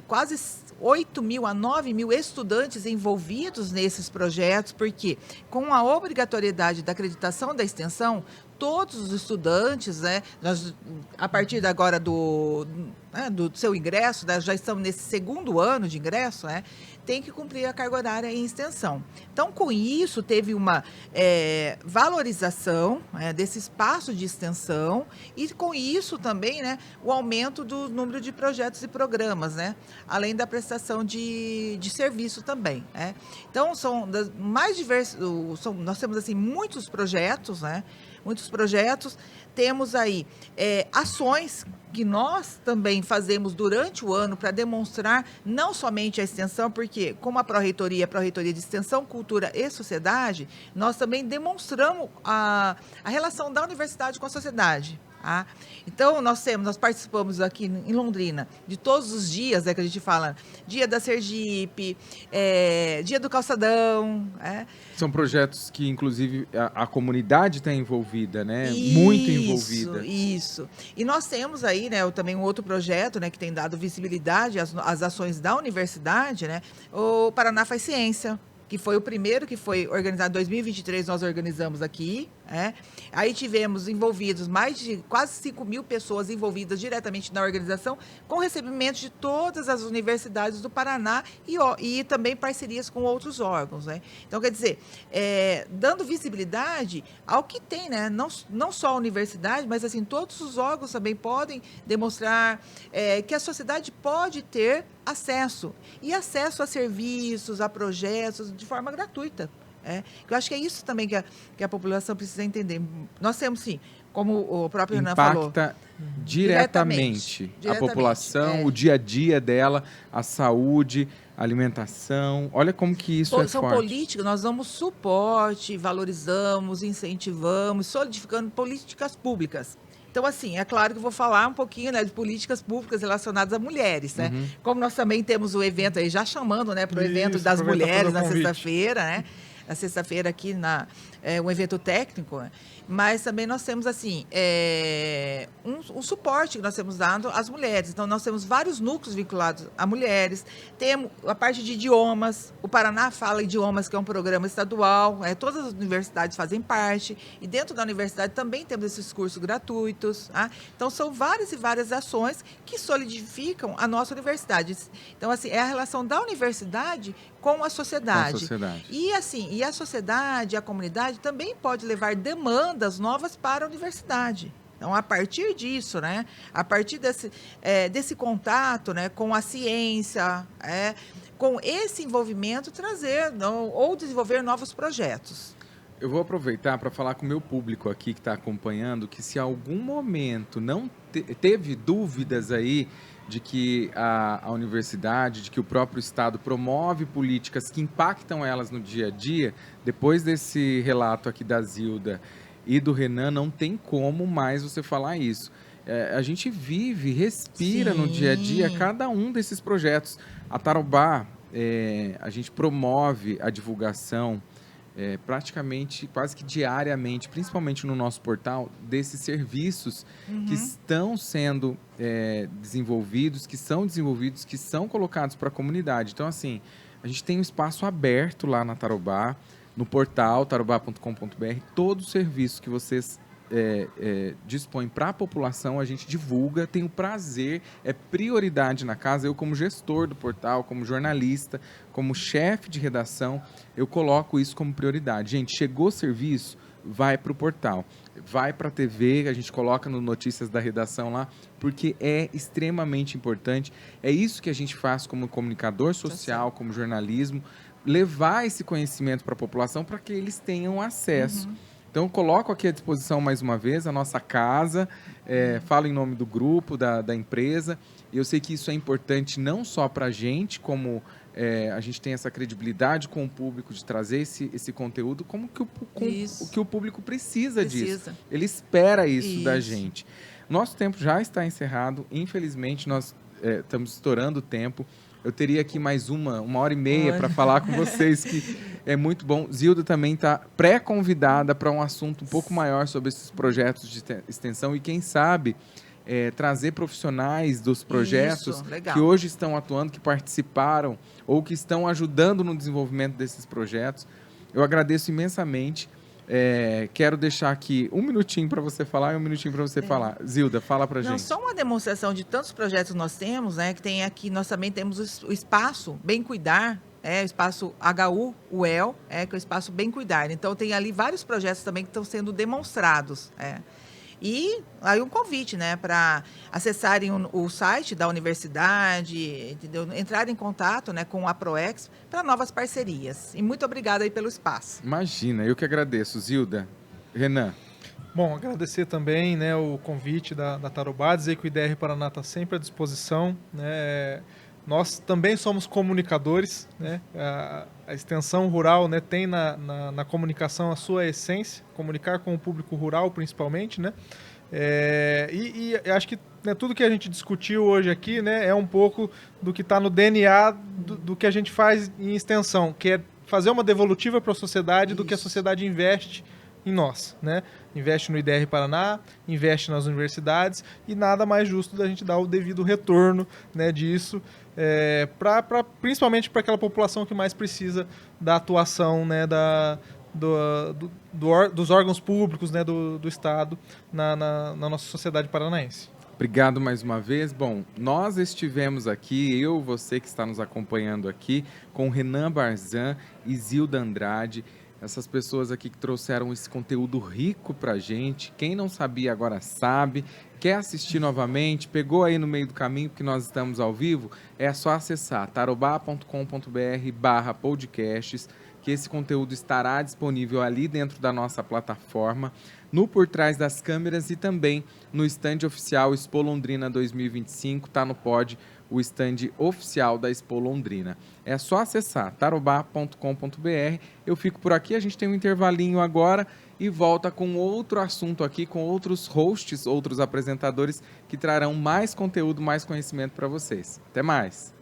quase 8 mil a 9 mil estudantes envolvidos nesses projetos, porque com a obrigatoriedade da acreditação da extensão, todos os estudantes, né, a partir agora do seu ingresso, né, já estamos nesse segundo ano de ingresso, né, tem que cumprir a carga horária em extensão. Então, com isso, teve uma valorização desse espaço de extensão e, com isso, também, né, o aumento do número de projetos e programas, né, além da prestação de serviço também. Né. Então, são mais diversos, nós temos assim, muitos projetos, né, temos aí ações que nós também fazemos durante o ano para demonstrar não somente a extensão, porque como a Pró-Reitoria de Extensão, Cultura e Sociedade, nós também demonstramos a relação da universidade com a sociedade. Tá? Então, nós participamos aqui em Londrina de todos os dias, que a gente fala, dia da Sergipe, dia do Calçadão. São projetos que, inclusive, a comunidade está envolvida, né? Muito envolvida. Isso. E nós temos aí, né, também um outro projeto, né, que tem dado visibilidade às ações da universidade, né? O Paraná Faz Ciência, que foi o primeiro que foi organizado em 2023, nós organizamos aqui. Aí tivemos envolvidos mais de quase 5 mil pessoas envolvidas diretamente na organização, com recebimento de todas as universidades do Paraná e também parcerias com outros órgãos. Né? Então, quer dizer, dando visibilidade ao que tem, né? Não só a universidade, mas assim, todos os órgãos também podem demonstrar que a sociedade pode ter acesso a serviços, a projetos de forma gratuita. Eu acho que é isso também que a população precisa entender. Nós temos, sim, como o próprio Renan falou... Impacta diretamente a população, o dia a dia dela, a saúde, a alimentação. Olha como que isso é São forte. políticas, nós damos suporte, valorizamos, incentivamos, solidificando políticas públicas. Então, assim, é claro que eu vou falar um pouquinho, né, de políticas públicas relacionadas a mulheres, né? Como nós também temos o evento aí, já chamando, né, para o evento das mulheres na sexta-feira, né? Na sexta-feira aqui, um evento técnico, né? Mas também nós temos, assim, um suporte que nós temos dado às mulheres. Então, nós temos vários núcleos vinculados a mulheres. Temos a parte de idiomas. O Paraná Fala Idiomas, que é um programa estadual. Todas as universidades fazem parte. E dentro da universidade também temos esses cursos gratuitos. Tá? Então, são várias e várias ações que solidificam a nossa universidade. Então, assim, é a relação da universidade com a sociedade. E, assim, a sociedade, a comunidade também pode levar demandas novas para a universidade. Então, a partir disso, né, a partir desse contato, né, com a ciência, com esse envolvimento, trazer ou desenvolver novos projetos. Eu vou aproveitar para falar com o meu público aqui que está acompanhando, que se algum momento não teve dúvidas aí de que a universidade, de que o próprio Estado promove políticas que impactam elas no dia a dia, depois desse relato aqui da Zilda e do Renan, não tem como mais você falar isso. A gente vive, respira no dia a dia cada um desses projetos. A Tarobá, a gente promove a divulgação praticamente, quase que diariamente, principalmente no nosso portal, desses serviços que estão sendo desenvolvidos, que são colocados para a comunidade. Então, assim, a gente tem um espaço aberto lá na Tarobá, no portal tarobá.com.br, todo o serviço que vocês dispõem para a população, a gente divulga, tem o prazer, é prioridade na casa. Eu, como gestor do portal, como jornalista, como chefe de redação, eu coloco isso como prioridade. Gente, chegou serviço, vai para o portal, vai para a TV, a gente coloca no Notícias da Redação lá, porque é extremamente importante. É isso que a gente faz como comunicador social, como jornalismo, levar esse conhecimento para a população para que eles tenham acesso. Então, eu coloco aqui à disposição mais uma vez a nossa casa, falo em nome do grupo, da empresa. E eu sei que isso é importante não só para a gente, como a gente tem essa credibilidade com o público de trazer esse conteúdo, como que o público precisa disso. Ele espera isso da gente. Nosso tempo já está encerrado. Infelizmente, nós estamos estourando o tempo. Eu teria aqui mais uma hora e meia para falar com vocês, que é muito bom. Zilda também está pré-convidada para um assunto um pouco maior sobre esses projetos de extensão e, quem sabe, trazer profissionais dos projetos que hoje estão atuando, que participaram ou que estão ajudando no desenvolvimento desses projetos. Eu agradeço imensamente. Quero deixar aqui um minutinho para você falar e um minutinho para você falar. Zilda, fala para gente. Não, só uma demonstração de tantos projetos que nós temos, né? Que tem aqui, nós também temos o espaço Bem Cuidar, o espaço HU-UEL, que é o espaço Bem Cuidar. Então, tem ali vários projetos também que estão sendo demonstrados. E aí um convite, né, para acessarem o site da universidade, entendeu? Entrarem em contato, né, com a Proex para novas parcerias. E muito obrigada aí pelo espaço. Imagina, eu que agradeço, Zilda. Renan. Bom, agradecer também, né, o convite da Tarobá, dizer que o IDR Paraná está sempre à disposição, né. Nós também somos comunicadores, né? A extensão rural, né, tem na comunicação a sua essência, comunicar com o público rural principalmente, né? E acho que, né, tudo que a gente discutiu hoje aqui, né, é um pouco do que está no DNA do que a gente faz em extensão, que é fazer uma devolutiva para a sociedade do que a sociedade investe em nós, né? Investe no IDR Paraná, investe nas universidades, e nada mais justo da gente dar o devido retorno, né, disso, principalmente para aquela população que mais precisa da atuação, né, dos órgãos públicos, né, do Estado na nossa sociedade paranaense. Obrigado mais uma vez. Bom, nós estivemos aqui, você que está nos acompanhando aqui, com Renan Barzan e Zilda Andrade, essas pessoas aqui que trouxeram esse conteúdo rico pra gente. Quem não sabia agora sabe. Quer assistir novamente? Pegou aí no meio do caminho, porque nós estamos ao vivo? É só acessar tarobá.com.br/podcasts, que esse conteúdo estará disponível ali dentro da nossa plataforma, no Por Trás das Câmeras e também no stand oficial Expo Londrina 2025, tá no pod, o stand oficial da Expo Londrina. É só acessar tarobá.com.br. Eu fico por aqui, a gente tem um intervalinho agora e volta com outro assunto aqui, com outros hosts, outros apresentadores que trarão mais conteúdo, mais conhecimento para vocês. Até mais!